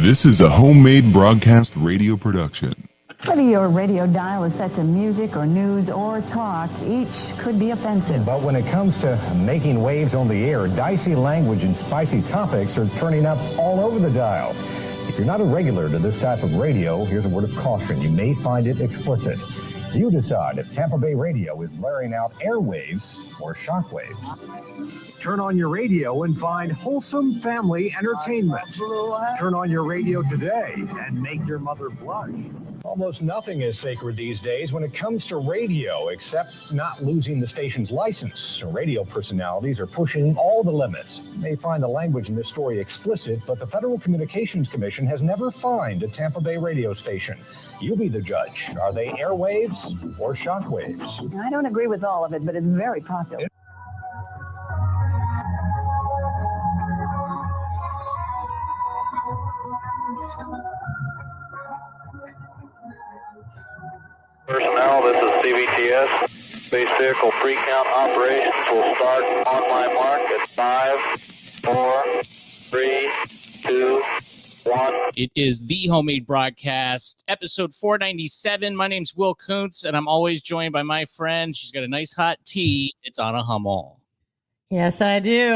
This is a homemade broadcast radio production. Whether your radio dial is set to music or news or talk, each could be offensive. But when it comes to making waves on the air, dicey language and spicy topics are turning up all over the dial. If you're not a regular to this type of radio, here's a word of caution. You may find it explicit. You decide if Tampa Bay radio is blaring out airwaves or shockwaves. Turn on your radio and find wholesome family entertainment. Turn on your radio today and make your mother blush. Almost nothing is sacred these days when it comes to radio, except not losing the station's license. Radio personalities are pushing all the limits. You may find the language in this story explicit, but the Federal Communications Commission has never fined a Tampa Bay radio station. You be the judge. Are they airwaves or shockwaves? I don't agree with all of it, but it's very popular. Personnel, this is CVTS. Base vehicle pre-count operations will start on my mark at 5, 4, 3, 2, 1. It is the Homemade Broadcast, episode 497. My name's Will Kuntz, and I'm always joined by my friend. She's got a nice hot tea. It's Anna Hummel. Yes, I do.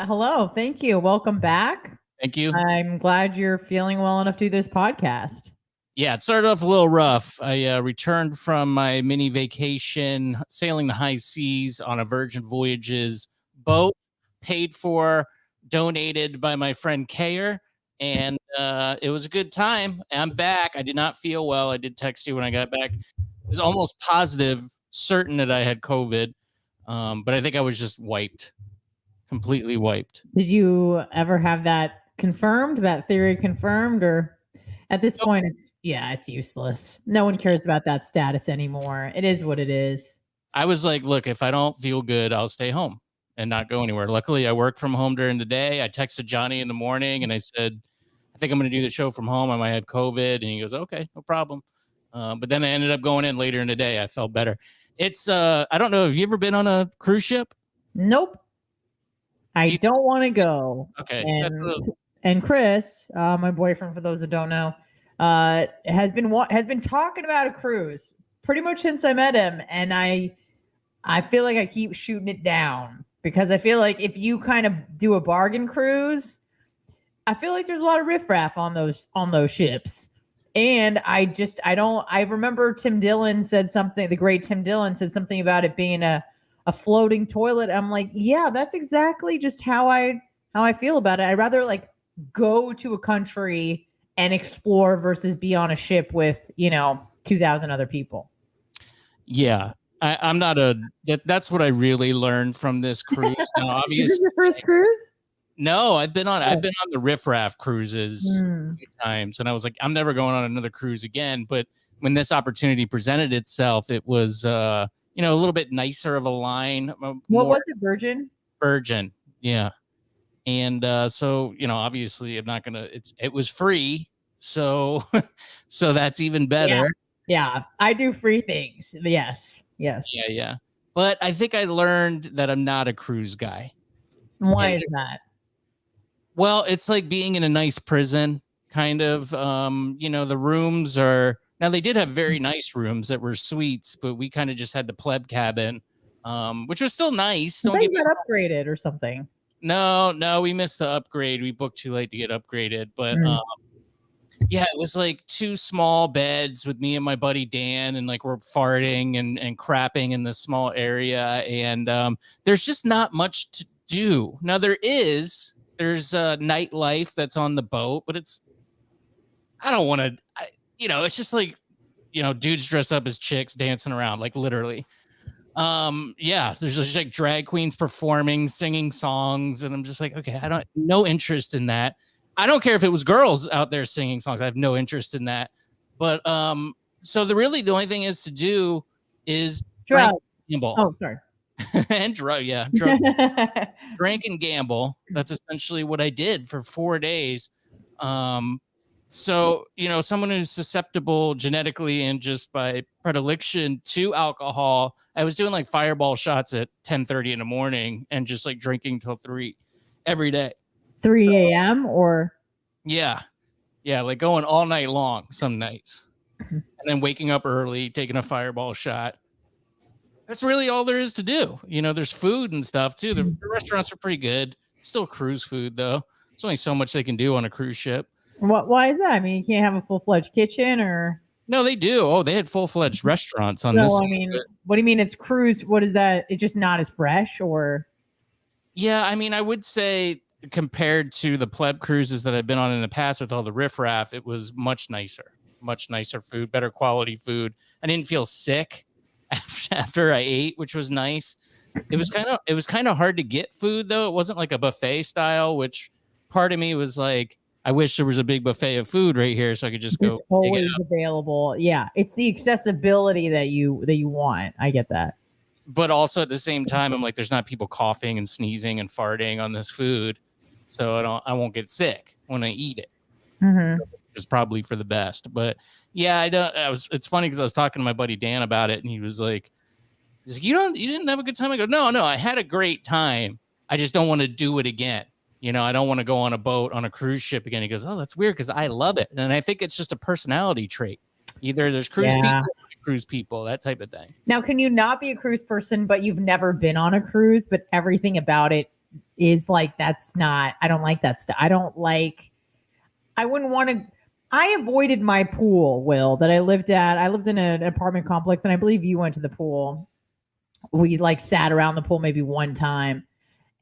Hello. Thank you. Welcome back. Thank you. I'm glad you're feeling well enough to do this podcast. Yeah, it started off a little rough. I returned from my mini vacation, sailing the high seas on a Virgin Voyages boat, paid for, donated by my friend Kayer, and it was a good time. I'm back. I did not feel well. I did text you when I got back. It was almost positive, certain that I had COVID, but I think I was just wiped, completely wiped. Did you ever have that confirmed, that theory confirmed, or... At this point, it's useless. No one cares about that status anymore. It is what it is. I was like, look, if I don't feel good, I'll stay home and not go anywhere. Luckily, I work from home during the day. I texted Johnny in the morning and I said, I think I'm going to do the show from home. I might have COVID. And he goes, okay, no problem. But then I ended up going in later in the day. I felt better. It's, I don't know. Have you ever been on a cruise ship? Nope. I don't want to go. Okay. And Chris, my boyfriend, for those that don't know, has been talking about a cruise pretty much since I met him, and I feel like I keep shooting it down because I feel like if you kind of do a bargain cruise, I feel like there's a lot of riffraff on those ships, and I remember Tim Dillon said something. The great Tim Dillon said something about it being a floating toilet. I'm like, yeah, that's exactly just how I feel about it. I'd rather like go to a country and explore versus be on a ship with, 2,000 other people. Yeah. I'm not that's what I really learned from this cruise. Now, obviously, Is this your first cruise? No, I've been on the riffraff cruises a few times, and I was like, I'm never going on another cruise again. But when this opportunity presented itself, it was, a little bit nicer of a line. What was it? Virgin? Virgin. Yeah. And so, obviously I'm not going to, it was free. So, so that's even better. Yeah. I do free things. Yes. Yeah. But I think I learned that I'm not a cruise guy. Why is that? Well, it's like being in a nice prison kind of, the rooms are, now they did have very nice rooms that were suites, but we kind of just had the pleb cabin, which was still nice. I think you got upgraded or something. No, we missed the upgrade. We booked too late to get upgraded. But it was like 2 small beds with me and my buddy Dan, and like we're farting and crapping in this small area. And there's just not much to do. Now there's nightlife that's on the boat, but it's just like, dudes dressed up as chicks dancing around, like literally. There's just like drag queens performing, singing songs, and I'm just like, okay, no interest in that. I don't care if it was girls out there singing songs. I have no interest in that. But so the only thing is to do is drugs. Gamble. Oh, sorry. And drug, drink and gamble. That's essentially what I did for 4 days. So, someone who's susceptible genetically and just by predilection to alcohol, I was doing like fireball shots at 10:30 in the morning and just like drinking till 3 every day. 3 a.m. or? Yeah. Yeah, like going all night long some nights. And then waking up early, taking a fireball shot. That's really all there is to do. You know, there's food and stuff too. The restaurants are pretty good. Still cruise food though. There's only so much they can do on a cruise ship. Why is that? I mean, you can't have a full-fledged kitchen or No, they do. Oh, they had full-fledged restaurants on this. no, I mean, what do you mean it's cruise? What is that? It's just not as fresh or Yeah, I mean, I would say compared to the pleb cruises that I've been on in the past with all the riffraff, it was much nicer food, better quality food. I didn't feel sick after I ate, which was nice. It was kind of hard to get food though. It wasn't like a buffet style, which part of me was like, I wish there was a big buffet of food right here so I could just go. it's always available. Yeah, it's the accessibility that you want. I get that. But also at the same time, I'm like, there's not people coughing and sneezing and farting on this food, so I won't get sick when I eat it. Mm-hmm. It's probably for the best. But yeah, it's funny because I was talking to my buddy Dan about it, and he was like, you didn't have a good time? I go, no, I had a great time. I just don't want to do it again. You know, I don't want to go on a boat on a cruise ship again. He goes, oh, that's weird because I love it. And I think it's just a personality trait. Either there's cruise people, cruise people, that type of thing. Now, can you not be a cruise person, but you've never been on a cruise, but everything about it is like, I don't like that stuff. I wouldn't want to. I avoided my pool, Will, that I lived at. I lived in an apartment complex, and I believe you went to the pool. We like sat around the pool maybe one time.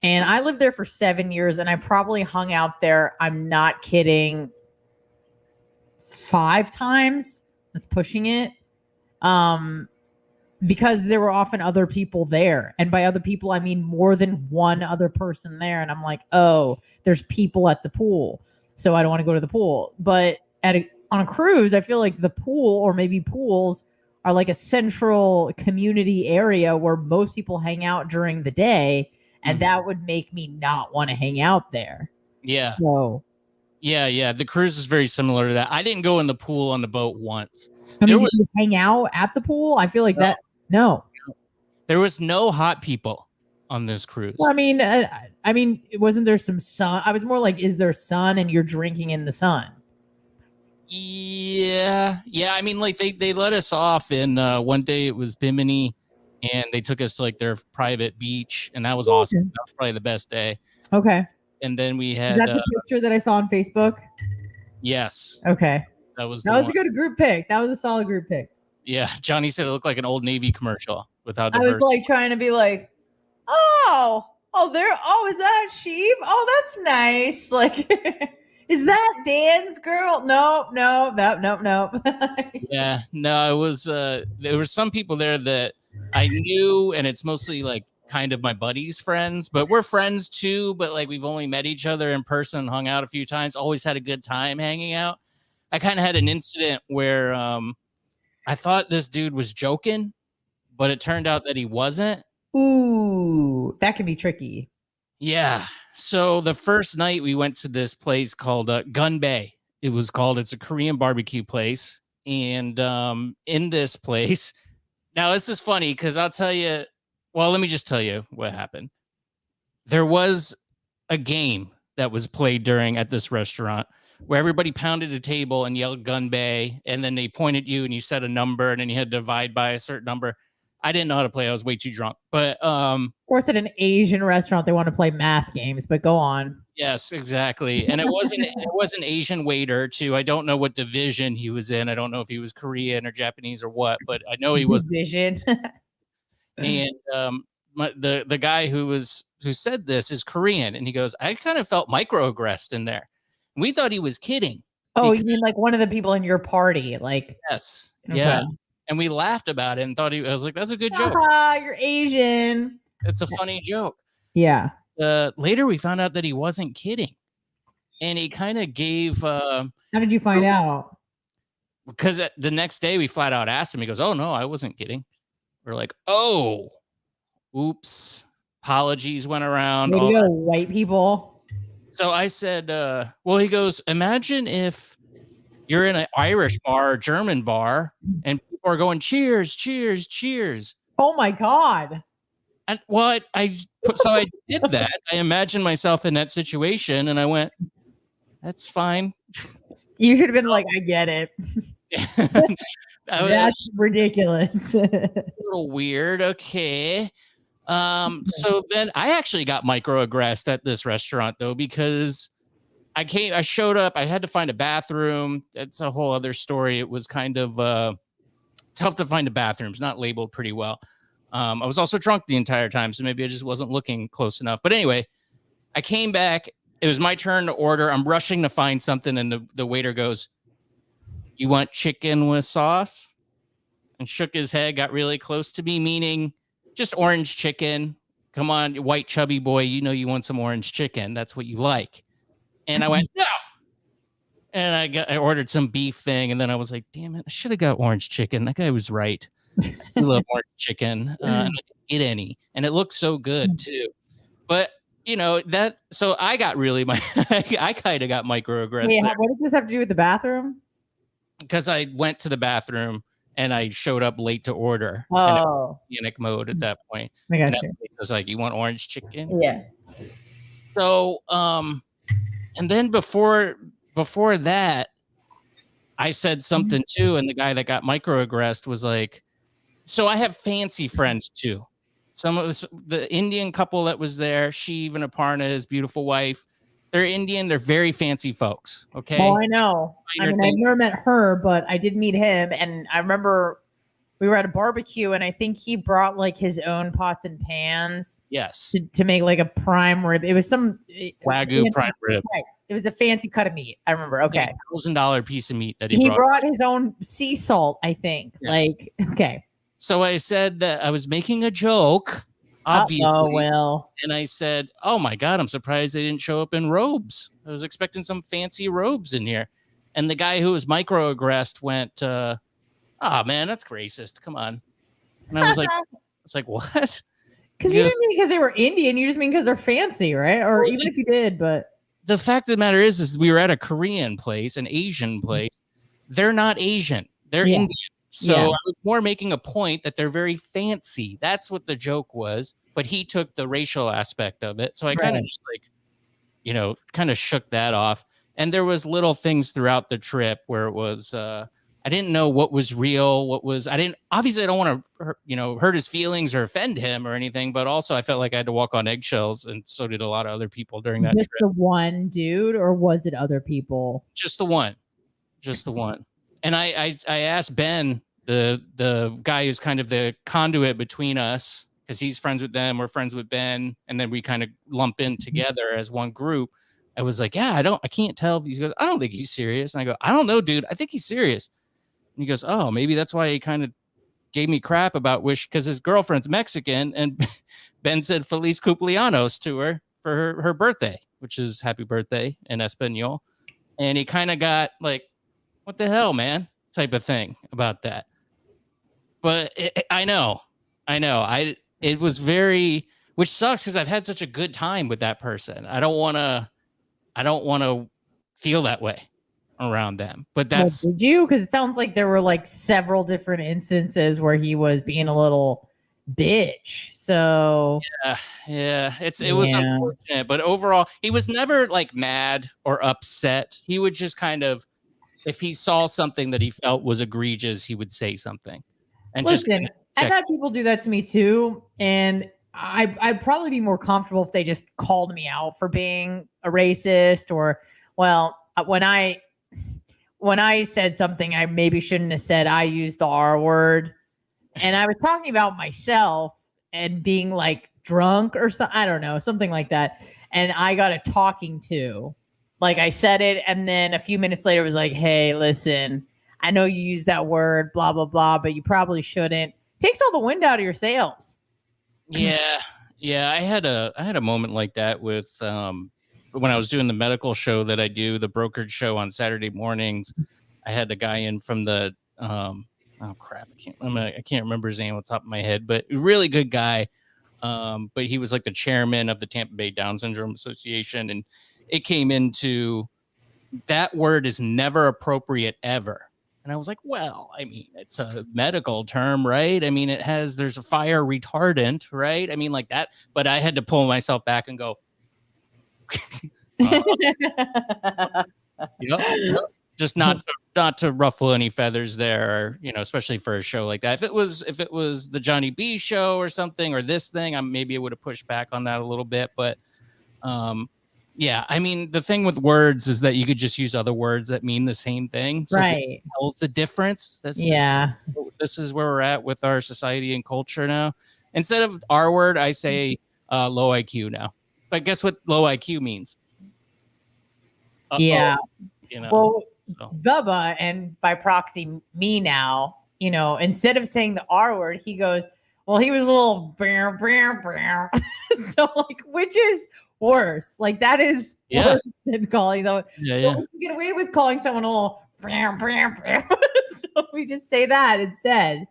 And I lived there for 7 years, and I probably hung out there, I'm not kidding, 5 times. That's pushing it. Because there were often other people there. And by other people, I mean more than one other person there. And I'm like, oh, there's people at the pool, so I don't want to go to the pool. But on a cruise, I feel like the pool, or maybe pools, are like a central community area where most people hang out during the day. And that would make me not want to hang out there. Yeah. So. Yeah. The cruise is very similar to that. I didn't go in the pool on the boat once. I mean, did you hang out at the pool? I feel like no. There was no hot people on this cruise. Well, I mean, wasn't there some sun? I was more like, is there sun and you're drinking in the sun? Yeah. I mean, like they let us off in one day it was Bimini. And they took us to like their private beach, and that was awesome. That was probably the best day. Okay. And then we had is that the picture that I saw on Facebook? Yes. Okay. That was a good group pick. That was a solid group pick. Yeah. Johnny said it looked like an Old Navy commercial without the I was like trying to be like, is that sheep? Oh, that's nice. Like, is that Dan's girl? Nope. Yeah. No, it was there were some people there that I knew, and it's mostly like kind of my buddies' friends, but we're friends too. But like we've only met each other in person, hung out a few times, always had a good time hanging out. I kind of had an incident where I thought this dude was joking, but it turned out that he wasn't. Ooh, that can be tricky. Yeah. So the first night we went to this place called Gun Bay. It's a Korean barbecue place. And in this place, now this is funny because I'll tell you, well, let me just tell you what happened. There was a game that was played at this restaurant where everybody pounded a table and yelled Gun Bay, and then they pointed you and you said a number and then you had to divide by a certain number. I didn't know how to play. I was way too drunk. But of course, at an Asian restaurant, they want to play math games. But go on. Yes, exactly. And it was an Asian waiter too. I don't know what division he was in. I don't know if he was Korean or Japanese or what, but I know he was division. And the guy who said this is Korean, and he goes, I kind of felt microaggressed in there. And we thought he was kidding. Oh, you mean like one of the people in your party? Like, yes, okay. Yeah. And we laughed about it and thought I was like, that's a good joke. You're Asian. It's a funny joke. Yeah. Later we found out that he wasn't kidding. And he kind of gave how did you find out? Because the next day we flat out asked him. He goes, oh no, I wasn't kidding. We're like, oh, oops. Apologies went around. Way to go, white people. So I said, well, he goes, imagine if you're in an Irish bar or German bar and people are going, cheers, cheers, cheers. Oh my God. And I did that. I imagined myself in that situation and I went, that's fine. You should have been like, I get it. That was That's ridiculous. a little weird. Okay. So then I actually got microaggressed at this restaurant though, because I showed up, I had to find a bathroom. It's a whole other story. It was kind of tough to find a bathroom. It's not labeled pretty well. I was also drunk the entire time, so maybe I just wasn't looking close enough. But anyway, I came back. It was my turn to order. I'm rushing to find something, and the waiter goes, "You want chicken with sauce?" And shook his head, got really close to me, meaning just orange chicken. Come on, you white chubby boy, you know you want some orange chicken. That's what you like. And I went, no. And I ordered some beef thing, and then I was like, damn it, I should have got orange chicken. That guy was right. I love orange chicken. And I didn't get any. And it looked so good too. But you know, so I got really I kind of got microaggressed. Wait, what did this have to do with the bathroom? Because I went to the bathroom and I showed up late to order. Oh. And I was in panic mode at that point. I got and you. I was like, you want orange chicken? Yeah. So, and then before that, I said something too, and the guy that got microaggressed was like, so I have fancy friends too. Some of the Indian couple that was there, Shiv and Aparna, his beautiful wife, they're Indian. They're very fancy folks. Okay. Oh, I know. I mean, I've never met her, but I did meet him. And I remember we were at a barbecue, and I think he brought like his own pots and pans. Yes. To make like a prime rib. It was some Wagyu prime rib. Right. It was a fancy cut of meat. I remember. Okay. $1,000 piece of meat that he brought his own sea salt, I think. Yes. Like, okay. So I said that I was making a joke, obviously. Oh, well. And I said, oh my God, I'm surprised they didn't show up in robes. I was expecting some fancy robes in here. And the guy who was microaggressed went, oh man, that's racist. Come on. And I was like, what? Because you didn't mean because they were Indian. You just mean because they're fancy, right? Or even if you did, but. The fact of the matter is we were at a Korean place, an Asian place. They're not Asian. They're Indian. So I was more making a point that they're very fancy. That's what the joke was. But he took the racial aspect of it. So I kind of just like, you know, kind of shook that off. And there was little things throughout the trip where it was, I didn't know what was real, obviously I don't want to, hurt his feelings or offend him or anything. But also I felt like I had to walk on eggshells. And so did a lot of other people during that just trip. The one dude, or was it other people? Just the one. And I asked Ben, the guy who's kind of the conduit between us, because he's friends with them, we're friends with Ben, and then we kind of lump in together as one group. I was like, yeah, I can't tell if he goes, I don't think he's serious. And I go, I don't know, dude. I think he's serious. And he goes, oh, maybe that's why he kind of gave me crap about because his girlfriend's Mexican, and Ben said Feliz Cumpleaños to her for her birthday, which is happy birthday in Espanol. And he kind of got like, what the hell, man, type of thing about that. But I know. It was which sucks because I've had such a good time with that person. I don't want to feel that way around them. But that's. Did you? Because it sounds like there were like several different instances where he was being a little bitch. So yeah, it was unfortunate, but overall, he was never like mad or upset. He would just kind of, if he saw something that he felt was egregious, he would say something. And listen, I've had people do that to me too, and I'd probably be more comfortable if they just called me out for being a racist, or when I said something I maybe shouldn't have said, I used the R word. And I was talking about myself and being like drunk or something. I don't know, something like that. And I got a talking to. Like I said it, and then a few minutes later it was like, hey, listen, I know you use that word, blah, blah, blah, but you probably shouldn't. Takes all the wind out of your sails. Yeah. I had a moment like that with when I was doing the medical show that I do, the brokerage show on Saturday mornings. I had the guy in from the oh crap, I can't remember his name on the top of my head, but really good guy. But he was like the chairman of the Tampa Bay Down Syndrome Association, and it came into that word is never appropriate ever. And I was like, well, I mean, it's a medical term, right? I mean, there's a fire retardant, right? I mean, like that. But I had to pull myself back and go, Just not to ruffle any feathers there, or, especially for a show like that. If it was the Johnny B show or something, or this thing, maybe I would have pushed back on that a little bit. But yeah, I mean, the thing with words is that you could just use other words that mean the same thing. So Right. what's the difference? This is where we're at with our society and culture now. Instead of R word, I say low IQ now. But guess what low IQ means? Yeah. Well, so. Bubba, and by proxy me now, instead of saying the R word, he goes, well, he was a little brr, brr, brr. So like, which is worse? Like that is worse than calling them. Yeah. We get away with calling someone a little brr, brr, brr. So we just say that instead,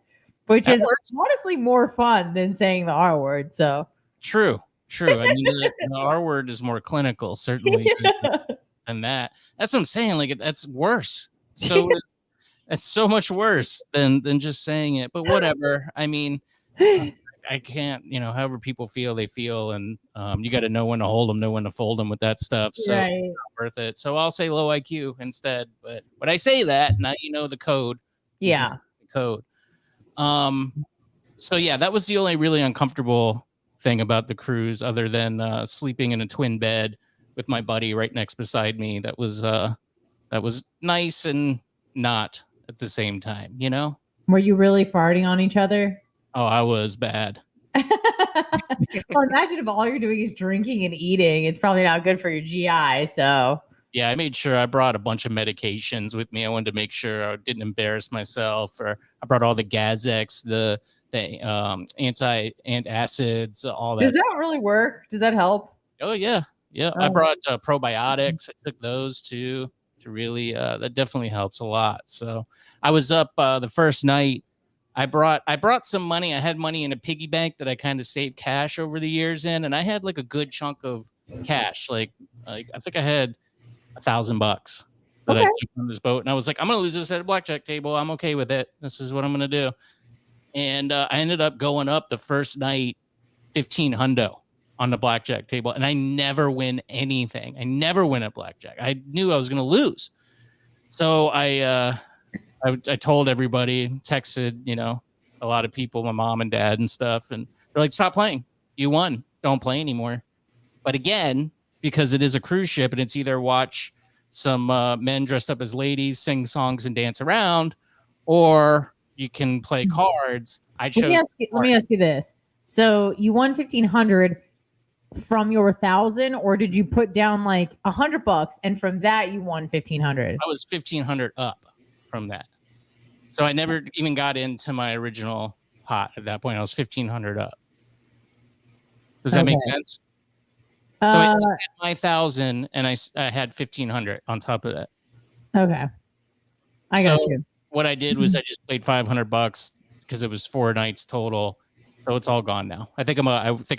which is honestly more fun than saying the R word. So true. I mean, the R word is more clinical, certainly. Than that. That's what I'm saying. Like that's worse. So it's so much worse than just saying it. But whatever. I mean, I can't. However people feel, they feel, and you got to know when to hold them, know when to fold them with that stuff. So it's not worth it. So I'll say low IQ instead. But when I say that, now you know the code. Yeah. The code. So yeah, that was the only really uncomfortable thing about the cruise, other than sleeping in a twin bed with my buddy right next beside me. That was nice and not at the same time, Were you really farting on each other? Oh, I was bad. Well, imagine if all you're doing is drinking and eating. It's probably not good for your GI. So yeah, I made sure I brought a bunch of medications with me. I wanted to make sure I didn't embarrass myself. Or I brought all the Gazex, the antacids, all that. Does that really work? Does that help? Oh yeah. Yeah, I brought probiotics. I took those too to really that definitely helps a lot. So I was up the first night. I brought some money. I had money in a piggy bank that I kind of saved cash over the years in, and I had like a good chunk of cash. Like I think I had $1,000 that I took on this boat, and I was like, I'm gonna lose this at a blackjack table. I'm okay with it. This is what I'm gonna do. And I ended up going up the first night 1,500 on the blackjack table, and I never win anything. I never win at blackjack. I knew I was going to lose. So I told everybody, texted, a lot of people, my mom and dad and stuff, and they're like, stop playing. You won. Don't play anymore. But again, because it is a cruise ship and it's either watch some men dressed up as ladies sing songs and dance around, or you can play cards. I chose. Let me ask you this. So you won 1,500 from your 1,000, or did you put down like $100 and from that you won 1,500? I was 1,500 up from that, so I never even got into my original pot at that point. I was 1,500 up. Does that make sense? So I had my 1,000 and I had 1,500 on top of that. Okay, I got you. What I did was I just played $500 because it was 4 nights total. So it's all gone now. I think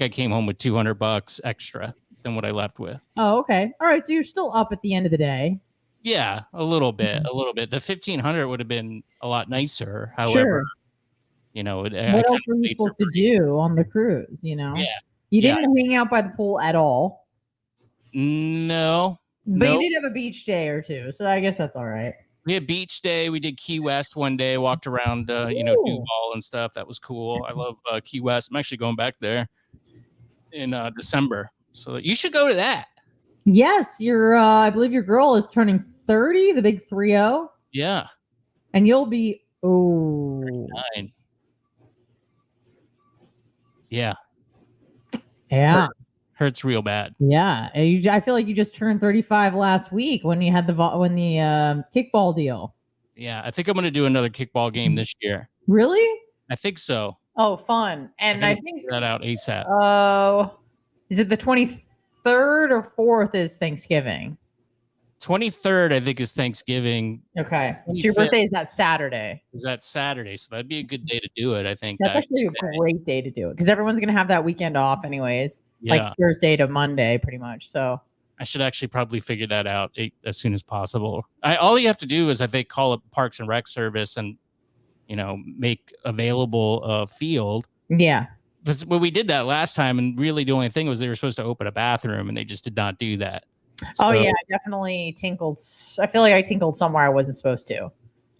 I came home with $200 extra than what I left with. Oh, okay. All right. So you're still up at the end of the day. Yeah, a little bit. The 1,500 would have been a lot nicer. However, what else were you supposed to do on the cruise? Yeah. You didn't hang out by the pool at all. No. But you did have a beach day or two, so I guess that's all right. We had beach day. We did Key West one day. Walked around, Duval and stuff. That was cool. I love Key West. I'm actually going back there in December, so you should go to that. Yes, I believe your girl is turning 30, the big 30. Yeah, and you'll be 39. Yeah. Hurts real bad. Yeah, I feel like you just turned 35 last week when you had the kickball deal. Yeah, I think I'm going to do another kickball game this year. Really? I think so. Oh, fun! And I think that out ASAP. Oh, is it the 23rd or 4th is Thanksgiving? 23rd, I think, is Thanksgiving. Okay, so your birthday is that Saturday. Is that Saturday? So that'd be a good day to do it. I think that's actually a great day to do it because everyone's going to have that weekend off anyways. Yeah. Like Thursday to Monday, pretty much. So I should actually probably figure that out as soon as possible. All you have to do is, I think, call up Parks and Rec service and, make available a field. Yeah. But we did that last time, and really the only thing was they were supposed to open a bathroom, and they just did not do that. Oh So- yeah, I definitely tinkled. I feel like I tinkled somewhere I wasn't supposed to.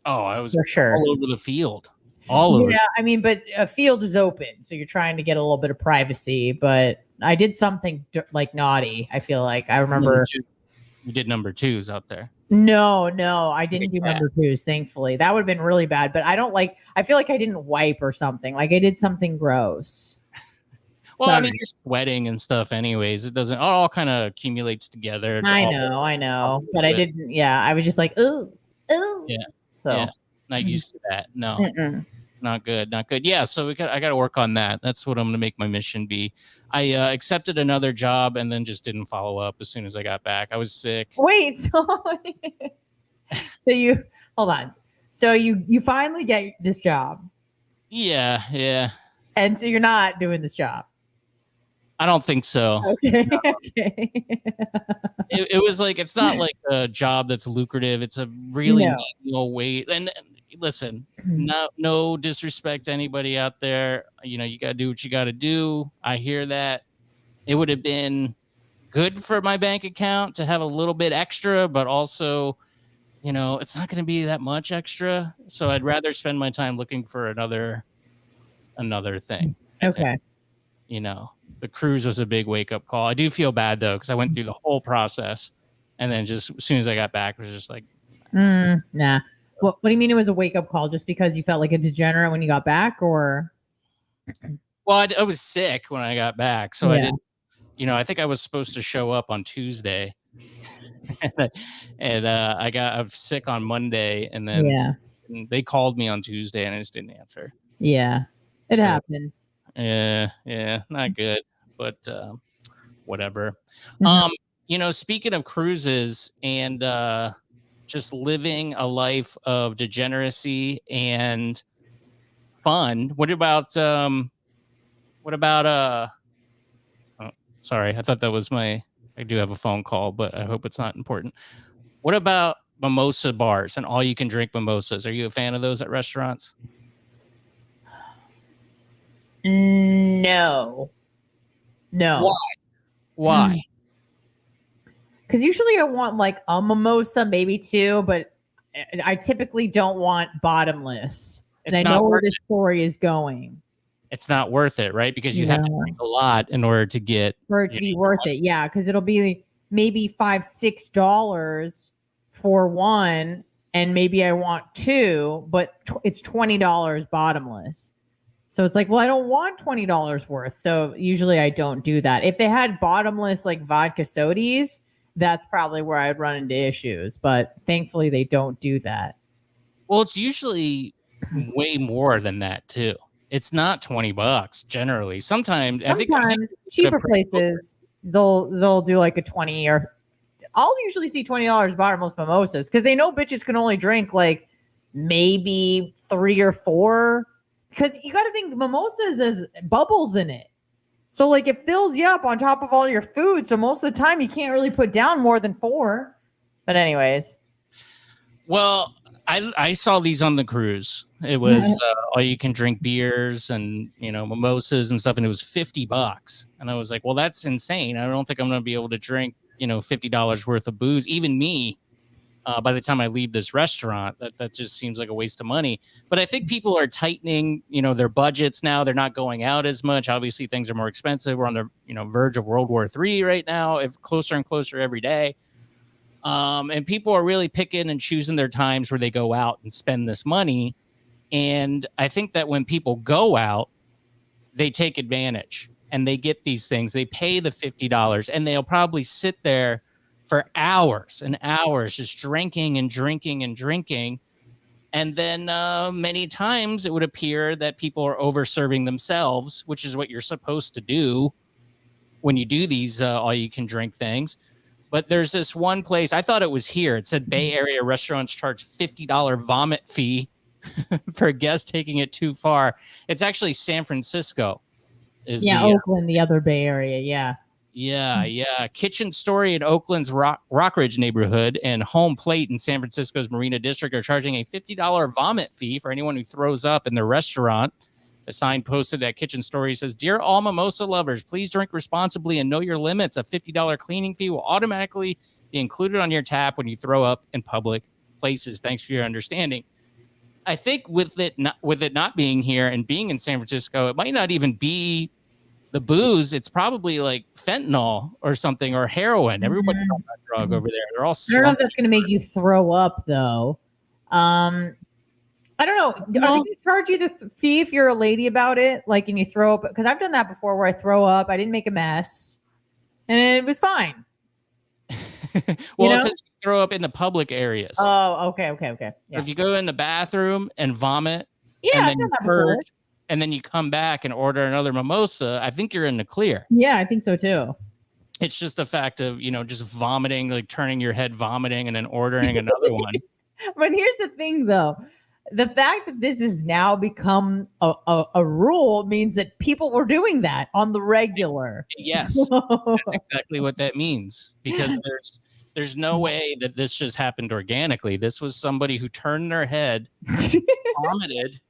Oh, I was For sure. all over the field. All over. Yeah, I mean, but a field is open, so you're trying to get a little bit of privacy. But I did something like naughty. I feel like I remember. You did number 2s out there. No, I didn't do cat. number 2s. Thankfully, that would have been really bad. But I don't like. I feel like I didn't wipe or something. Like I did something gross. Well, I Sorry. mean, you're sweating and stuff anyways. It doesn't, it all kind of accumulates together. I know. But I didn't. Yeah, I was just like, ooh. Yeah. So Yeah. Not used to that. No, mm-mm. not good. Not good. Yeah. So I got to work on that. That's what I'm going to make my mission be. I accepted another job and then just didn't follow up as soon as I got back. I was sick. Wait, so you hold on. So you finally get this job, Yeah. Yeah. and so you're not doing this job. I don't think so. Okay. Okay. It was like, it's not like a job that's lucrative. It's a really No. menial wait. And listen, no disrespect to anybody out there. You know, you got to do what you got to do. I hear that. It would have been good for my bank account to have a little bit extra, but also, you know, it's not going to be that much extra. So I'd rather spend my time looking for another thing. I think. Okay. You know, the cruise was a big wake up call. I do feel bad though, because I went through the whole process, and then just as soon as I got back, it was just like, Nah. What do you mean it was a wake up call? Just because you felt like a degenerate when you got back, or? well, I was sick when I got back, so I Yeah. didn't. You know, I think I was supposed to show up on Tuesday, and I was sick on Monday, and then they called me on Tuesday, and I just didn't answer. Yeah, it So- happens. Yeah, not good, but whatever. Mhm. You know, speaking of cruises and just living a life of degeneracy and fun, what about oh, sorry, I thought that was I do have a phone call, but I hope it's not important. What about mimosa bars and all you can drink mimosas? Are you a fan of those at restaurants? No. Why? Because usually I want like a mimosa, maybe two, but I typically don't want bottomless. And It's I not know where worth this story is going. It's not worth it, right? Because you have to No. drink a lot in order to get For it to be worth it, yeah, because it'll be maybe $5-6 for one, and maybe I want two, but it's $20 bottomless. So it's like, well, I don't want $20 worth. So usually I don't do that. If they had bottomless like vodka sodies, that's probably where I'd run into issues. But thankfully they don't do that. Well, it's usually way more than that too. It's not $20 generally. Sometimes I think cheaper places they'll do like a 20, or I'll usually see $20 bottomless mimosas because they know bitches can only drink like maybe 3 or 4. Because you got to think mimosas has bubbles in it. So like it fills you up on top of all your food. So most of the time you can't really put down more than 4. But anyways. Well, I saw these on the cruise. It was all you can drink beers and, you know, mimosas and stuff. And it was $50. And I was like, well, that's insane. I don't think I'm going to be able to drink, you know, $50 worth of booze. Even me. By the time I leave this restaurant, that just seems like a waste of money. But I think people are tightening, you know, their budgets now. They're not going out as much. Obviously, things are more expensive. We're on the, you know, verge of World War III right now, if closer and closer every day. And people are really picking and choosing their times where they go out and spend this money. And I think that when people go out, they take advantage and they get these things. They pay the $50 and they'll probably sit there for hours and hours just drinking and drinking and drinking. And then many times it would appear that people are over serving themselves, which is what you're supposed to do when you do these all you can drink things. But there's this one place, I thought it was here. It said Bay Area restaurants charge $50 vomit fee for a guest taking it too far. It's actually San Francisco. Oakland, the other Bay Area. Yeah. Yeah. Kitchen Story in Oakland's Rockridge neighborhood and Home Plate in San Francisco's Marina District are charging a $50 vomit fee for anyone who throws up in the restaurant. A sign posted at Kitchen Story says, "Dear all mimosa lovers, please drink responsibly and know your limits. A $50 cleaning fee will automatically be included on your tap when you throw up in public places. Thanks for your understanding." I think with it not being here and being in San Francisco, it might not even be the booze. It's probably like fentanyl or something, or heroin. Everybody's on that drug over there. They're all I don't know if slumping. that's going to make you throw up, though. I don't know. Are they going to charge you the fee if you're a lady about it? Like, and you throw up? Because I've done that before where I throw up. I didn't make a mess. And it was fine. Well, it says throw up in the public areas. Oh, okay. Yeah. If you go in the bathroom and vomit, Yeah, and I've then done you that before. purge, and then you come back and order another mimosa, I think you're in the clear. Yeah, I think so too. It's just the fact of, just vomiting, like turning your head vomiting and then ordering another one. But here's the thing, though. The fact that this has now become a rule means that people were doing that on the regular. Yes, that's exactly what that means. Because there's no way that this just happened organically. This was somebody who turned their head, vomited,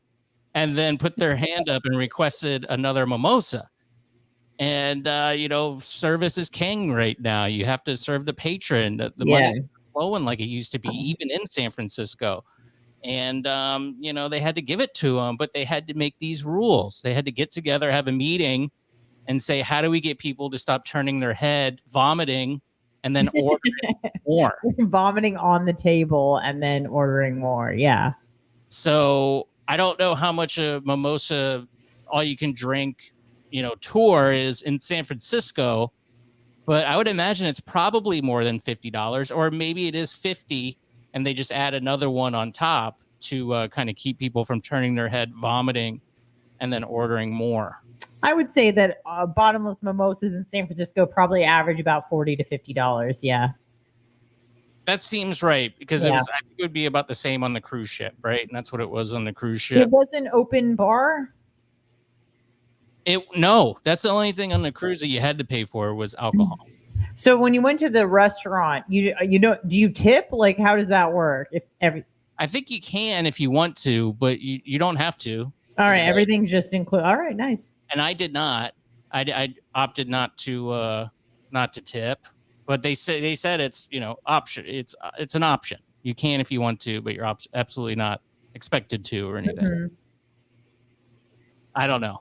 and then put their hand up and requested another mimosa. And service is king right now. You have to serve the patron. The money's flowing like it used to be, even in San Francisco. And they had to give it to them, but they had to make these rules. They had to get together, have a meeting, and say, how do we get people to stop turning their head, vomiting, and then ordering more? Vomiting on the table and then ordering more. Yeah. So I don't know how much a mimosa, all you can drink, tour is in San Francisco, but I would imagine it's probably more than $50, or maybe it is $50 and they just add another one on top to kind of keep people from turning their head, vomiting, and then ordering more. I would say that bottomless mimosas in San Francisco probably average about $40 to $50. Yeah. That seems right, because I think it would be about the same on the cruise ship, right? And that's what it was on the cruise ship. It was an open bar? No, that's the only thing on the cruise that you had to pay for was alcohol. So when you went to the restaurant, do you tip? Like, how does that work? I think you can if you want to, but you don't have to. All right, everything's just included. All right, nice. And I did not. I opted not to tip, but they said it's option. It's an option. You can if you want to, but you're absolutely not expected to or anything. Mm-hmm. I don't know.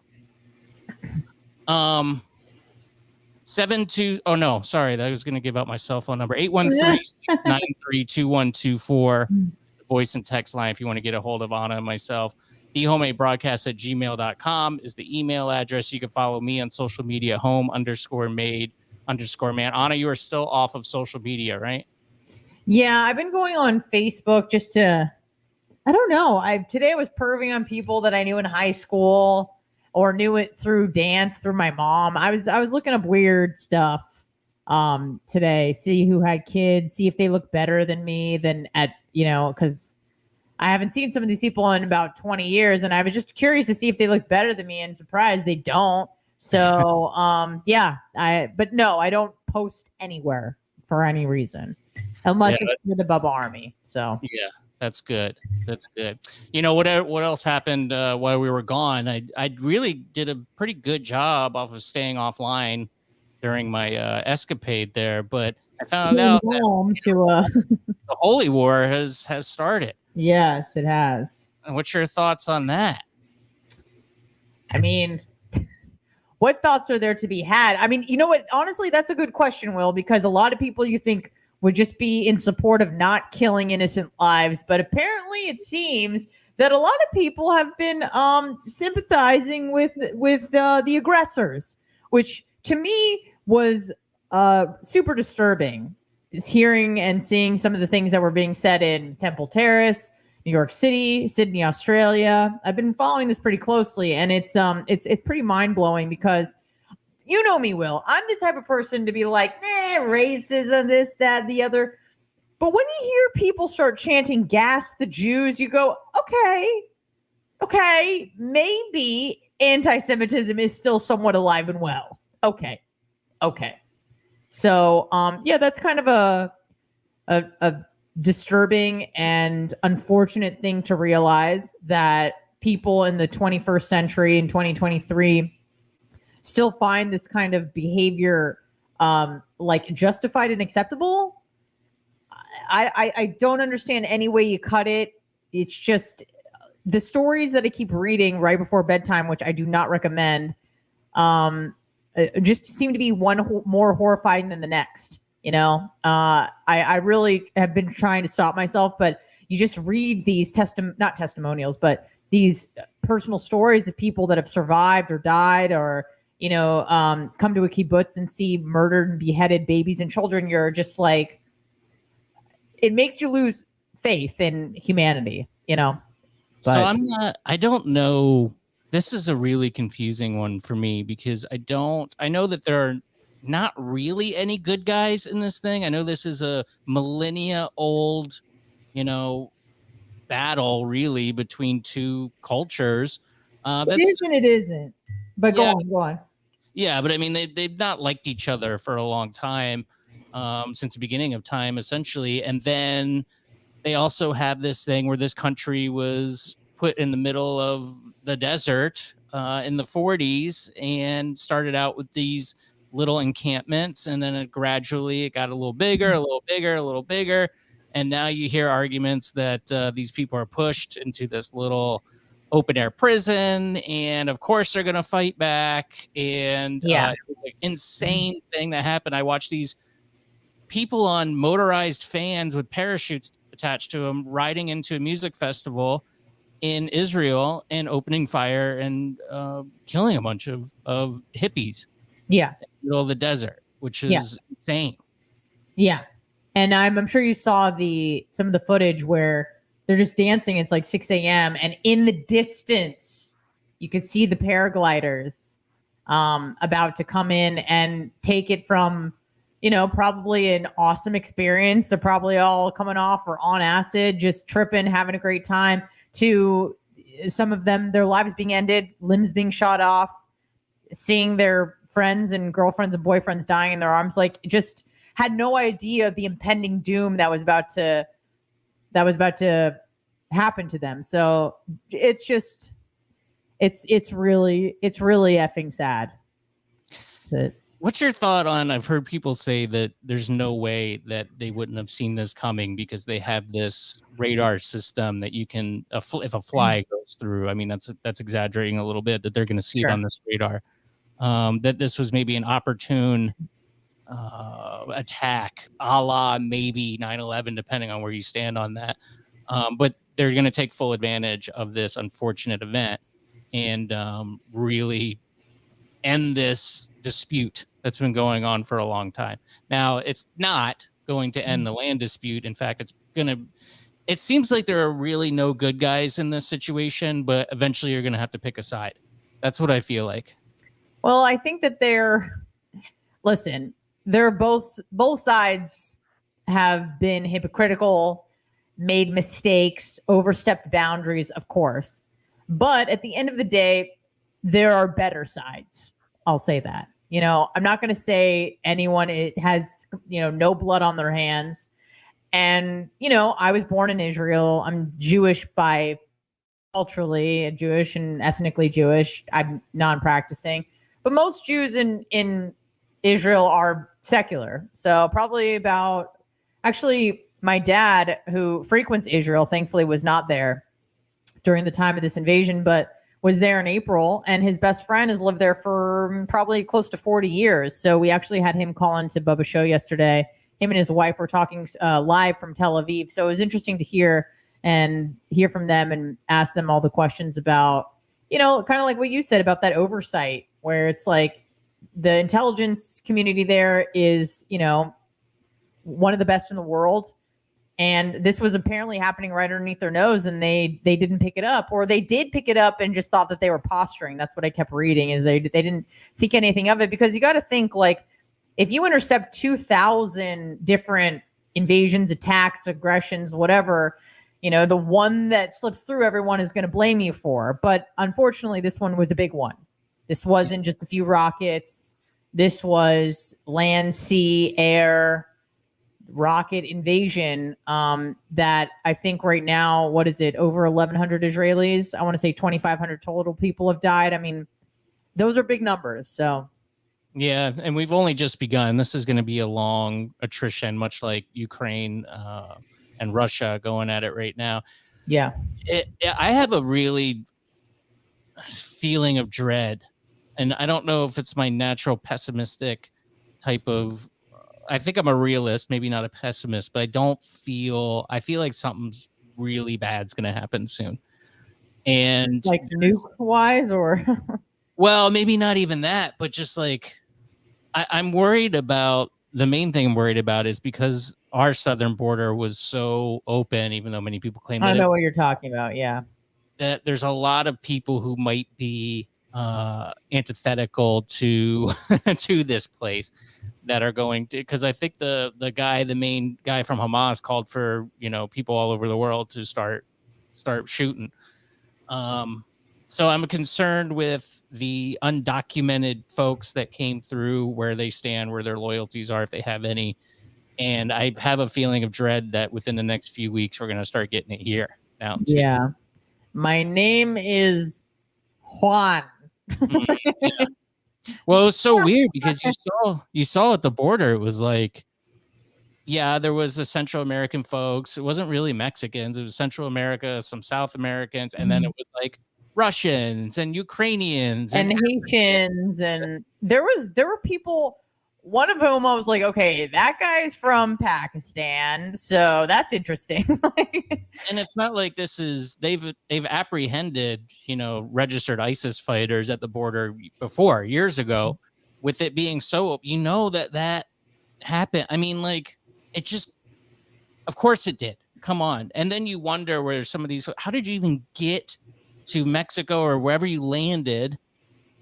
72. Oh no, sorry, I was going to give out my cell phone number. 813-693-2124. Voice and text line if you want to get a hold of Anna and myself. thehomemadebroadcast@gmail.com is the email address. You can follow me on social media, home_made_man. Anna, you are still off of social media, right? Yeah, I've been going on Facebook just to, I don't know. Today I was perving on people that I knew in high school or knew it through dance through my mom. I was looking up weird stuff today, see who had kids, see if they look better than me because I haven't seen some of these people in about 20 years, and I was just curious to see if they look better than me, and surprised they don't. So but no, I don't post anywhere for any reason unless it's with the Bubba Army. So yeah. That's good. What else happened while we were gone? I really did a pretty good job off of staying offline during my escapade there, but I found out that the Holy War has started. Yes, it has. And what's your thoughts on that? I mean, what thoughts are there to be had? I mean, you know what? Honestly, that's a good question, Will, because a lot of people you think would just be in support of not killing innocent lives. But apparently it seems that a lot of people have been sympathizing with the aggressors, which to me was super disturbing. Is hearing and seeing some of the things that were being said in Temple Terrace, New York City, Sydney, Australia. I've been following this pretty closely, and it's pretty mind-blowing because you know me, Will. I'm the type of person to be like, racism, this, that, the other. But when you hear people start chanting "gas the Jews," you go, okay, maybe anti-Semitism is still somewhat alive and well. Okay. So, that's kind of a disturbing and unfortunate thing to realize, that people in the 21st century in 2023 still find this kind of behavior like justified and acceptable. I don't understand any way you cut it. It's just the stories that I keep reading right before bedtime, which I do not recommend, just seem to be one more horrifying than the next. You know, I really have been trying to stop myself, but you just read these not testimonials, but these personal stories of people that have survived or died or, you know, come to a kibbutz and see murdered and beheaded babies and children. You're just like, it makes you lose faith in humanity, you know? But, So I don't know. This is a really confusing one for me because I know that there are not really any good guys in this thing. I know this is a millennia old, you know, battle really between two cultures. it is and it isn't. But Yeah. go on. Yeah, but I mean, they've not liked each other for a long time, since the beginning of time, essentially. And then they also have this thing where this country was put in the middle of the desert in the 40s and started out with these little encampments, and then it got a little bigger, a little bigger, a little bigger, and now you hear arguments that these people are pushed into this little open air prison, and of course they're going to fight back. And Yeah. it was an insane thing that happened. I watched these people on motorized fans with parachutes attached to them riding into a music festival in Israel and opening fire and killing a bunch of hippies Yeah. in the middle of the desert, which is insane. Yeah. And I'm sure you saw some of the footage where they're just dancing. It's like 6 a.m. and in the distance, you could see the paragliders about to come in and take it from, you know, probably an awesome experience. They're probably all coming off or on acid, just tripping, having a great time, to some of them, their lives being ended, limbs being shot off, seeing their friends and girlfriends and boyfriends dying in their arms, like just had no idea of the impending doom that was about to happen to them. So it's just, it's really effing sad. What's your thought on, I've heard people say that there's no way that they wouldn't have seen this coming because they have this radar system that you can, if a fly goes through, I mean, that's exaggerating a little bit, that they're going to see it on this radar, that this was maybe an opportune attack, a la maybe 9/11, depending on where you stand on that. But they're going to take full advantage of this unfortunate event and really end this dispute that's been going on for a long time. Now, it's not going to end the land dispute. In fact, it seems like there are really no good guys in this situation, but eventually you're going to have to pick a side. That's what I feel like. Well, I think that both sides have been hypocritical, made mistakes, overstepped boundaries, of course. But at the end of the day, there are better sides. I'll say that. You know, I'm not going to say anyone has, you know, no blood on their hands. And, you know, I was born in Israel. I'm Jewish by culturally, Jewish and ethnically Jewish. I'm non-practicing. But most Jews in Israel are secular. So probably actually, my dad, who frequents Israel, thankfully was not there during the time of this invasion, but was there in April, and his best friend has lived there for probably close to 40 years. So we actually had him call into Bubba's show yesterday. Him and his wife were talking live from Tel Aviv. So it was interesting to hear from them and ask them all the questions about, you know, kind of like what you said about that oversight, where it's like the intelligence community there is, you know, one of the best in the world. And this was apparently happening right underneath their nose, and they didn't pick it up, or they did pick it up and just thought that they were posturing. That's what I kept reading, is they didn't think anything of it, because you got to think, like, if you intercept 2,000 different invasions, attacks, aggressions, whatever, you know, the one that slips through, everyone is going to blame you for. But unfortunately, this one was a big one. This wasn't just a few rockets. This was land, sea, air, rocket invasion that I think right now, what is it, over 1,100 Israelis? I want to say 2,500 total people have died. I mean, those are big numbers. So Yeah, and we've only just begun. This is going to be a long attrition, much like Ukraine and Russia going at it right now. yeah. I have a really feeling of dread, and I don't know if it's my natural pessimistic type of. I think I'm a realist, maybe not a pessimist, but I feel like something's really bad's going to happen soon. And Like nuke wise, or well, maybe not even that, but just like I'm worried about the main thing I'm worried about is because our southern border was so open, even though many people claim I that know what you're talking about. Yeah. that there's a lot of people who might be antithetical to to this place that are going to, because I think the main guy from Hamas called for people all over the world to start shooting. So I'm concerned with the undocumented folks that came through, where they stand, where their loyalties are, if they have any. And I have a feeling of dread that within the next few weeks we're going to start getting it here now too. Yeah. My name is Juan. Yeah. Well, it was so weird because you saw at the border, it was like, yeah, there was the Central American folks. It wasn't really Mexicans. It was Central America, some South Americans, and then it was like Russians and Ukrainians and Haitians, and there were people. One of whom I was like, okay, that guy's from Pakistan, so that's interesting. And it's not like this is they've apprehended registered ISIS fighters at the border before, years ago, with it being so that happened. I mean, like, it just, of course it did. Come on. And then you wonder where some of these, how did you even get to Mexico or wherever you landed?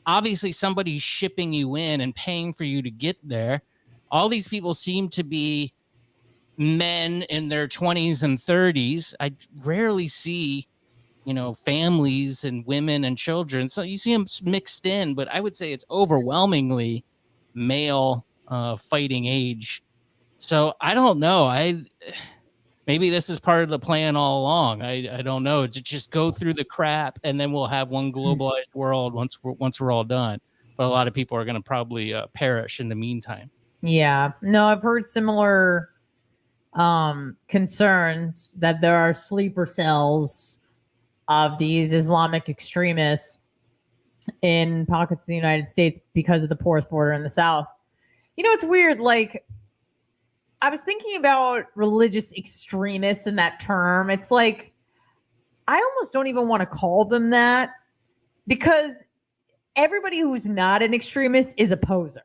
Obviously somebody's shipping you in and paying for you to get there. All these people seem to be men in their 20s and 30s. I rarely see, families and women and children. So you see them mixed in, but I would say it's overwhelmingly male fighting age. So I don't know. Maybe this is part of the plan all along. I don't know. To just go through the crap, and then we'll have one globalized world once we're all done. But a lot of people are going to probably perish in the meantime. Yeah. No, I've heard similar concerns that there are sleeper cells of these Islamic extremists in pockets of the United States because of the porous border in the South. It's weird. Like, I was thinking about religious extremists in that term. It's like, I almost don't even want to call them that, because everybody who's not an extremist is a poser.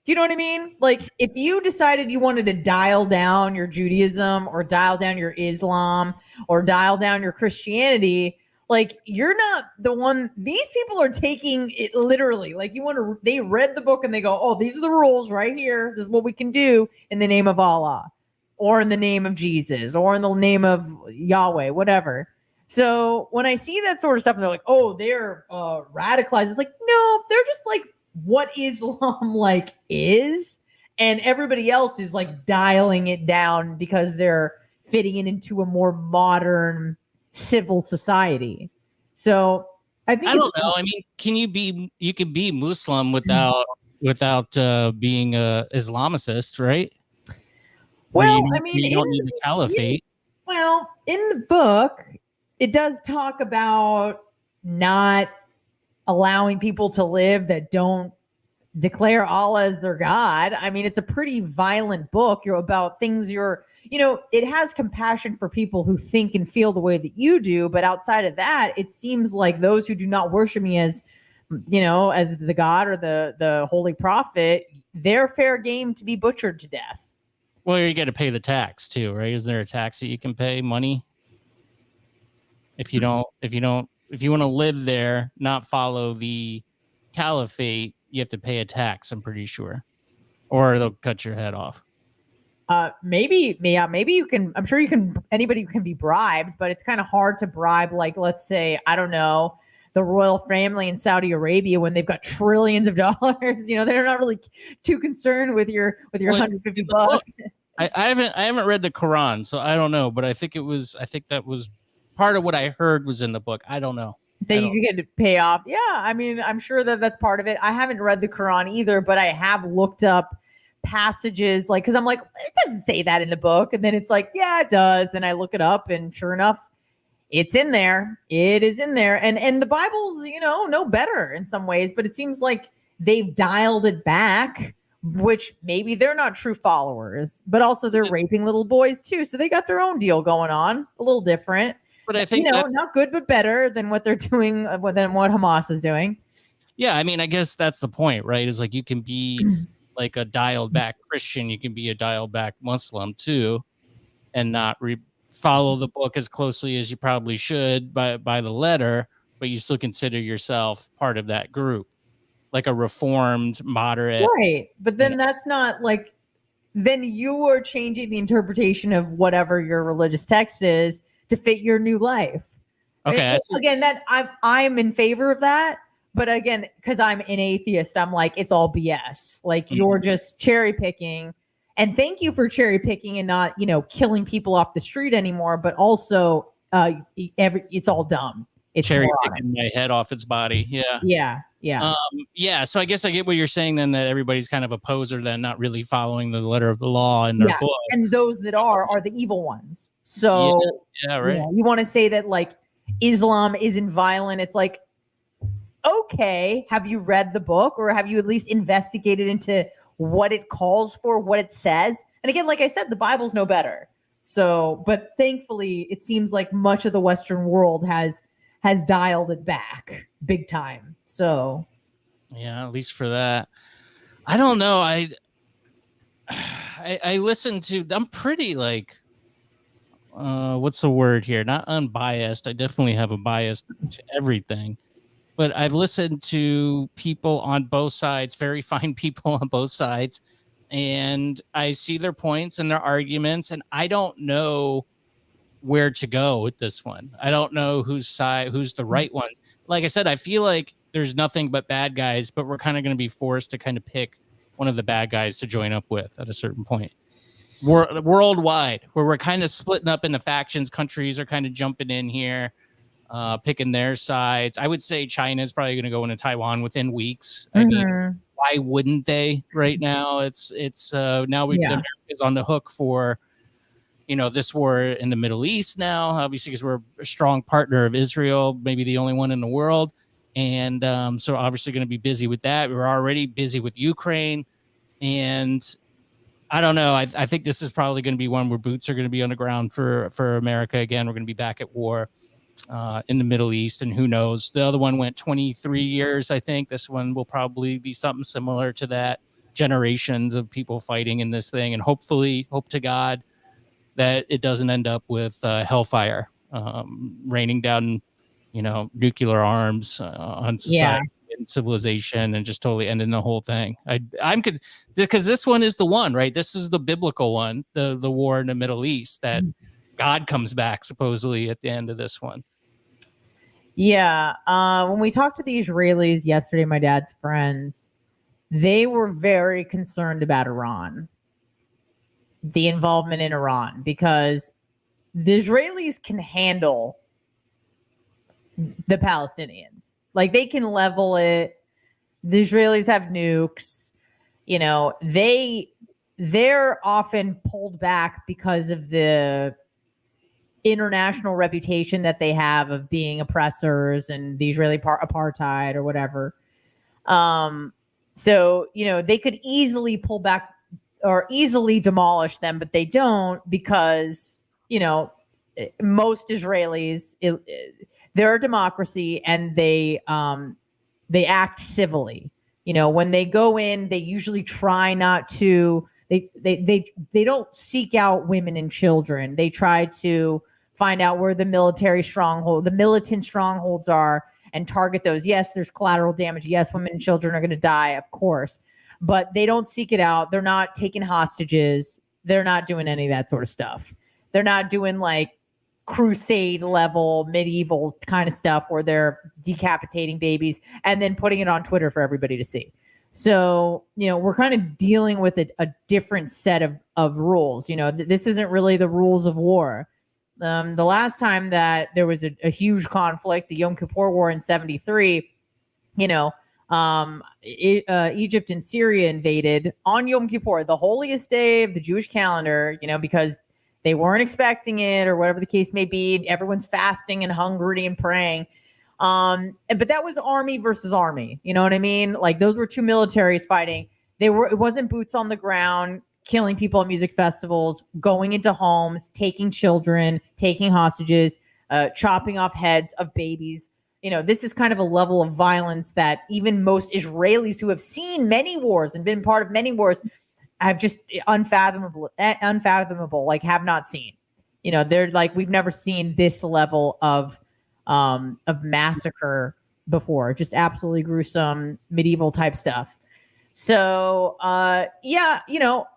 Do you know what I mean? Like, if you decided you wanted to dial down your Judaism or dial down your Islam or dial down your Christianity, like, you're not the one. These people are taking it literally. Like, they read the book and they go, oh, these are the rules right here. This is what we can do in the name of Allah or in the name of Jesus or in the name of Yahweh, whatever. So when I see that sort of stuff and they're like, oh, they're radicalized, it's like, no, they're just like what Islam like is. And everybody else is like dialing it down because they're fitting it into a more modern civil society. So I don't know. I mean, you could be Muslim without being a Islamicist, right? Well, you don't need the caliphate. In the book, it does talk about not allowing people to live that don't declare Allah as their God. I mean, it's a pretty violent book. You're about things it has compassion for people who think and feel the way that you do. But outside of that, it seems like those who do not worship me as the God or the holy prophet, they're fair game to be butchered to death. Well, you got to pay the tax too, right? Is there a tax that you can pay, money? If you want to live there, not follow the caliphate, you have to pay a tax, I'm pretty sure. Or they'll cut your head off. Maybe you can, I'm sure anybody can be bribed, but it's kind of hard to bribe, like, let's say, I don't know, the royal family in Saudi Arabia when they've got trillions of dollars. They're not really too concerned with your $150. I haven't read the Quran, so I don't know. But I think that was part of what I heard was in the book. I don't know. That you get to pay off. Yeah, I mean, I'm sure that that's part of it. I haven't read the Quran either, but I have looked up passages like because I'm like, it doesn't say that in the book, and then it's like, yeah, it does, and I look it up, and sure enough, it's in there. It is in there, and the Bible's no better in some ways, but it seems like they've dialed it back. Which maybe they're not true followers, but also they're raping little boys too, so they got their own deal going on, a little different. But I think not good, but better than what they're doing, than what Hamas is doing. Yeah, I mean, I guess that's the point, right? Is like you can be like a dialed back Christian, you can be a dialed back Muslim too, and not follow the book as closely as you probably should by the letter, but you still consider yourself part of that group, like a reformed, moderate. Right, but then that's not like. Then you are changing the interpretation of whatever your religious text is to fit your new life. Okay. Again, that I'm in favor of that, but again, because I'm an atheist, I'm like it's all BS. Like you're just cherry picking, and thank you for cherry picking and not killing people off the street anymore. But also, it's all dumb. It's cherry picking my head off its body. Yeah. Yeah. So I guess I get what you're saying then, that everybody's kind of a poser then, not really following the letter of the law in their book. And those that are the evil ones. So right. You want to say that like Islam isn't violent. It's like, okay, have you read the book or have you at least investigated into what it calls for, what it says? And again, like I said, the Bible's no better. So, but thankfully it seems like much of the Western world has dialed it back big time. So yeah, at least for that. I don't know. I listen to, I'm pretty like, what's the word here? Not unbiased. I definitely have a bias to everything, but I've listened to people on both sides, very fine people on both sides, and I see their points and their arguments, and I don't know where to go with this one. I don't know whose the right one. Like I said, I feel like there's nothing but bad guys, but we're kind of going to be forced to kind of pick one of the bad guys to join up with at a certain point. Worldwide, where we're kind of splitting up into factions, countries are kind of jumping in here, picking their sides. I would say China is probably going to go into Taiwan within weeks. I mean, why wouldn't they right now? It's now America's on the hook for this war in the Middle East now, obviously, because we're a strong partner of Israel, maybe the only one in the world. And so obviously going to be busy with that. We're already busy with Ukraine. And I don't know. I think this is probably going to be one where boots are going to be on the ground for America again. We're going to be back at war in the Middle East. And who knows? The other one went 23 years, I think. This one will probably be something similar to that. Generations of people fighting in this thing. And hopefully, hope to God, that it doesn't end up with hellfire raining down, nuclear arms on society and civilization, and just totally ending the whole thing. Because this one is the one, right? This is the biblical one, the war in the Middle East, that God comes back supposedly at the end of this one. Yeah. When we talked to the Israelis yesterday, my dad's friends, they were very concerned about Iran. The involvement in Iran, because the Israelis can handle the Palestinians. Like they can level it. The Israelis have nukes. They're often pulled back because of the international reputation that they have of being oppressors and the Israeli apartheid or whatever. So, they could easily pull back or easily demolish them, but they don't because, most Israelis, they're a democracy and they act civilly. When they go in, they usually try not to, they don't seek out women and children. They try to find out where the militant strongholds are and target those. Yes, there's collateral damage. Yes, women and children are going to die, of course. But they don't seek it out. They're not taking hostages. They're not doing any of that sort of stuff. They're not doing like crusade level medieval kind of stuff where they're decapitating babies and then putting it on Twitter for everybody to see. So, we're kind of dealing with a different set of rules. This isn't really the rules of war. The last time that there was a huge conflict, the Yom Kippur War in 73, Egypt and Syria invaded on Yom Kippur, the holiest day of the Jewish calendar, because they weren't expecting it or whatever the case may be. Everyone's fasting and hungry and praying. But that was army versus army. You know what I mean? Like those were two militaries fighting. It wasn't boots on the ground, killing people at music festivals, going into homes, taking children, taking hostages, chopping off heads of babies. This is kind of a level of violence that even most Israelis who have seen many wars and been part of many wars have just unfathomable, like have not seen. They're like, we've never seen this level of massacre before. Just absolutely gruesome medieval type stuff. So,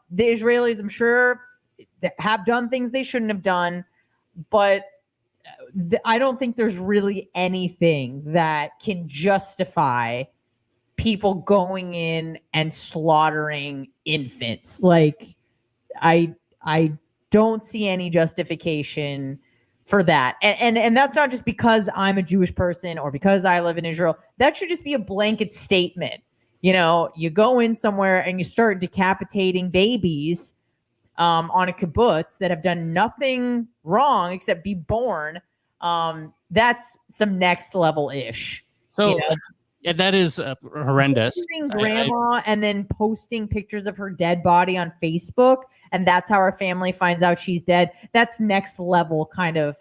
the Israelis, I'm sure, have done things they shouldn't have done, but I don't think there's really anything that can justify people going in and slaughtering infants. Like, I don't see any justification for that. And that's not just because I'm a Jewish person or because I live in Israel. That should just be a blanket statement. You go in somewhere and you start decapitating babies on a kibbutz that have done nothing wrong except be born. That's some next level ish. So yeah, that is horrendous. Grandma and then posting pictures of her dead body on Facebook, and that's how her family finds out she's dead. That's next level kind of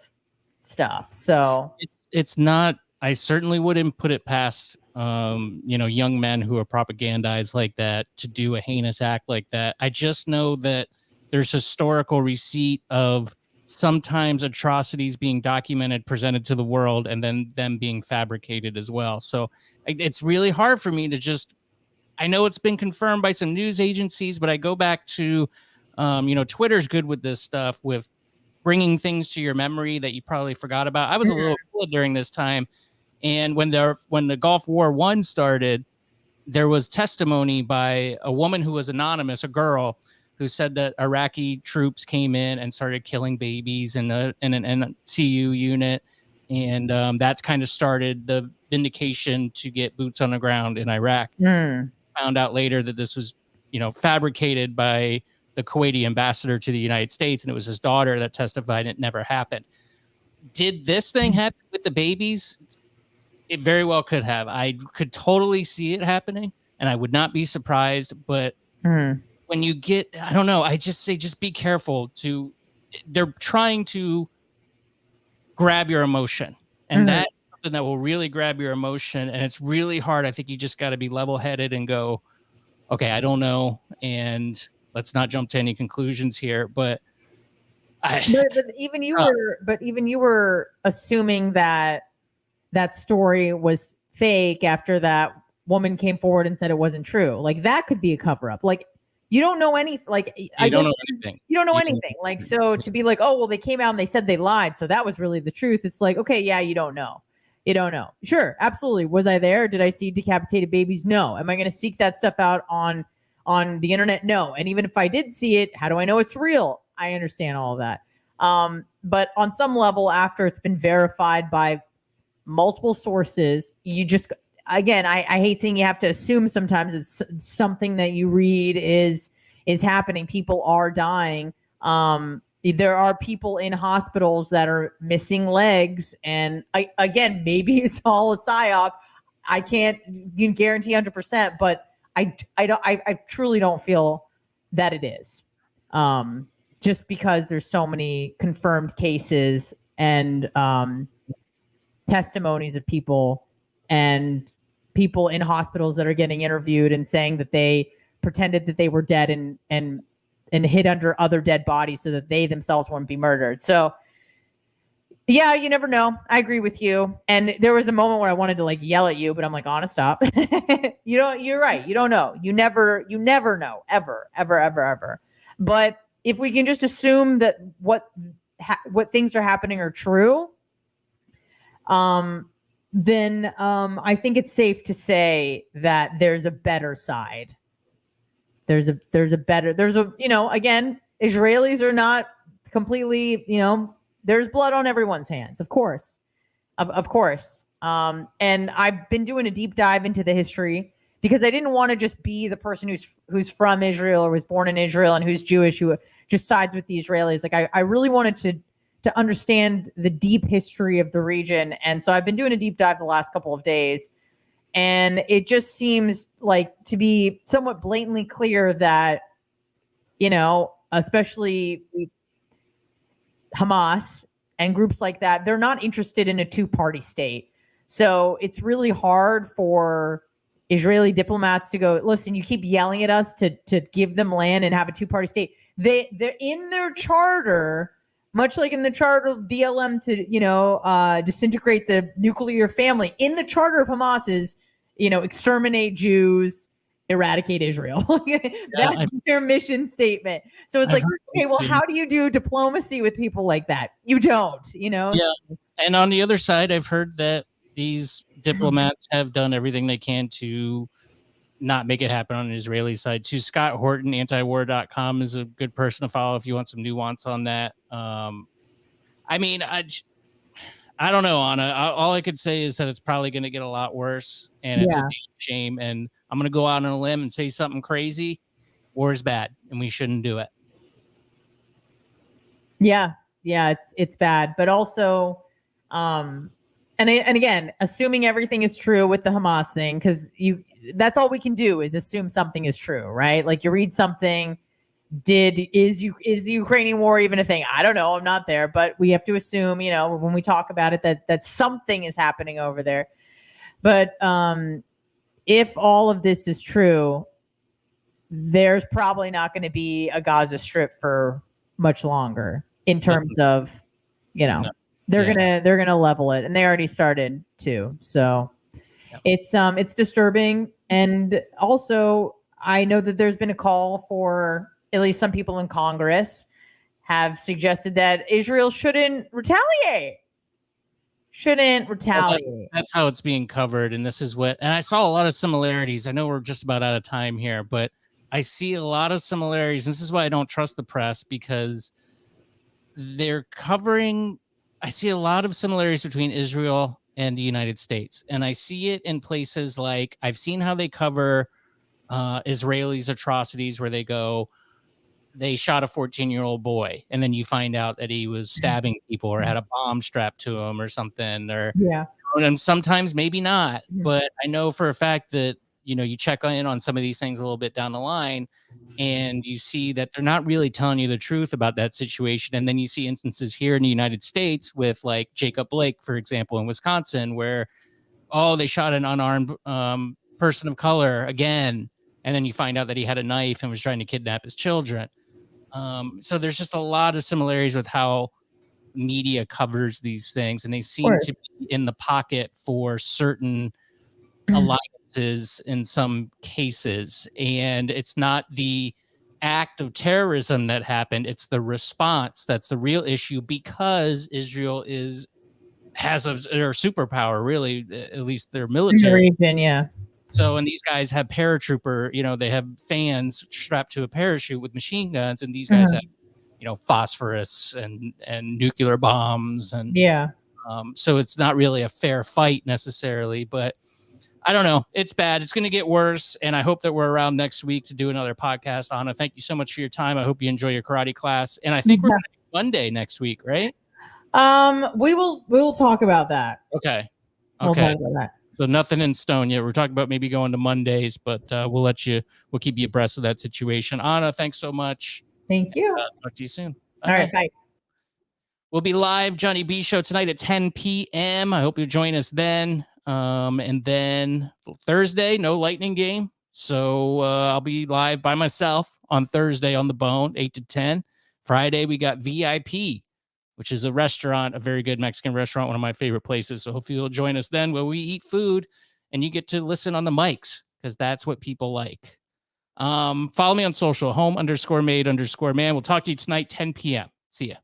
stuff. So it's not. I certainly wouldn't put it past young men who are propagandized like that to do a heinous act like that. I just know that there's historical receipt of sometimes atrocities being documented, presented to the world, and then them being fabricated as well. So it's really hard for me to just, I know it's been confirmed by some news agencies, but I go back to, Twitter's good with this stuff, with bringing things to your memory that you probably forgot about. I was a little kid during this time. And when the Gulf War I started, there was testimony by a woman who was anonymous, a girl, who said that Iraqi troops came in and started killing babies in an NCU unit. And that's kind of started the vindication to get boots on the ground in Iraq. Found out later that this was, fabricated by the Kuwaiti ambassador to the United States, and it was his daughter that testified it never happened. Did this thing happen with the babies? It very well could have. I could totally see it happening, and I would not be surprised. But when you get, I don't know, I just say, just be careful. They're trying to grab your emotion, and that's something that will really grab your emotion. And it's really hard. I think you just got to be level-headed and go, okay, I don't know, and let's not jump to any conclusions here. But even you were assuming that story was fake after that woman came forward and said it wasn't true. Like that could be a cover up. Like you don't know anything. Like you don't know anything. Like, so to be like, oh, well, they came out and they said they lied, so that was really the truth. It's like, okay, yeah, you don't know. Sure, absolutely. Was I there? Did I see decapitated babies? No. Am I going to seek that stuff out on the internet? No. And even if I did see it, how do I know it's real? I understand all of that. But on some level, after it's been verified by multiple sources, you just, again, I hate saying you have to assume sometimes it's something that you read is happening. People are dying. There are people in hospitals that are missing legs. And again, maybe it's all a psyop. I can't guarantee 100%, but I truly don't feel that it is. Just because there's so many confirmed cases and testimonies of people and people in hospitals that are getting interviewed and saying that they pretended that they were dead and hid under other dead bodies so that they themselves wouldn't be murdered. So yeah, you never know. I agree with you. And there was a moment where I wanted to like yell at you, but I'm like, Anna, stop. You're right. You don't know. You never know, ever. But if we can just assume that what things are happening are true, then I think it's safe to say that there's a better side. There's a again, Israelis are not completely, there's blood on everyone's hands, of course. Of course. And I've been doing a deep dive into the history because I didn't want to just be the person who's from Israel or was born in Israel and who's Jewish, who just sides with the Israelis. Like I really wanted to understand the deep history of the region. And so I've been doing a deep dive the last couple of days. And it just seems like to be somewhat blatantly clear that, especially Hamas and groups like that, they're not interested in a two-party state. So it's really hard for Israeli diplomats to go, listen, you keep yelling at us to give them land and have a two-party state. They're in their charter, much like in the charter of BLM to, disintegrate the nuclear family. In the charter of Hamas is, exterminate Jews, eradicate Israel. That's their mission statement. So it's like, okay, well, how do you do diplomacy with people like that? You don't, Yeah. And on the other side, I've heard that these diplomats have done everything they can to not make it happen on the Israeli side. To Scott Horton, antiwar.com is a good person to follow if you want some nuance on that. I mean, I don't know, Anna. All I could say is that it's probably going to get a lot worse, and it's a damn shame. And I'm going to go out on a limb and say something crazy. War is bad, and we shouldn't do it. Yeah, it's bad, but also, and again, assuming everything is true with the Hamas thing, because that's all we can do is assume something is true, right? Like you read something. Is the Ukrainian war even a thing? I don't know. I'm not there, but we have to assume, when we talk about it, that something is happening over there. But if all of this is true, there's probably not going to be a Gaza Strip for much longer in terms of, they're gonna level it, and they already started to. So it's disturbing, and also I know that there's been a call for. At least some people in Congress have suggested that Israel shouldn't retaliate. Well, that's how it's being covered. And this is and I saw a lot of similarities. I know we're just about out of time here, but I see a lot of similarities. This is why I don't trust the press, because they're covering, I see a lot of similarities between Israel and the United States. And I see it in places like, I've seen how they cover Israelis' atrocities, where they go, they shot a 14-year-old boy, and then you find out that he was stabbing people or had a bomb strapped to him or something. Or and sometimes maybe not, but I know for a fact that you check in on some of these things a little bit down the line, and you see that they're not really telling you the truth about that situation. And then you see instances here in the United States with like Jacob Blake, for example, in Wisconsin, where they shot an unarmed person of color again, and then you find out that he had a knife and was trying to kidnap his children. So there's just a lot of similarities with how media covers these things, and they seem to be in the pocket for certain alliances in some cases. And it's not the act of terrorism that happened, it's the response that's the real issue, because Israel has their superpower, really, at least their military. So, and these guys have paratrooper, they have fans strapped to a parachute with machine guns, and these guys have, phosphorus and nuclear bombs. And so it's not really a fair fight necessarily, but I don't know. It's bad. It's going to get worse. And I hope that we're around next week to do another podcast. Anna, thank you so much for your time. I hope you enjoy your karate class. And I think we're going to do Monday next week, right? We will talk about that. Okay. We'll talk about that. So nothing in stone yet. We're talking about maybe going to Mondays, but we'll keep you abreast of that situation. Anna, thanks so much. Thank you. Talk to you soon. All right. Bye. We'll be live, Johnny B Show, tonight at 10 p.m. I hope you'll join us then. And then Thursday, no Lightning game. So I'll be live by myself on Thursday on the Bone, 8 to 10. Friday, we got VIP, which is a restaurant, a very good Mexican restaurant, one of my favorite places. So hopefully you'll join us then, where we eat food and you get to listen on the mics, because that's what people like. Follow me on social, home_made_man. We'll talk to you tonight, 10 p.m. See ya.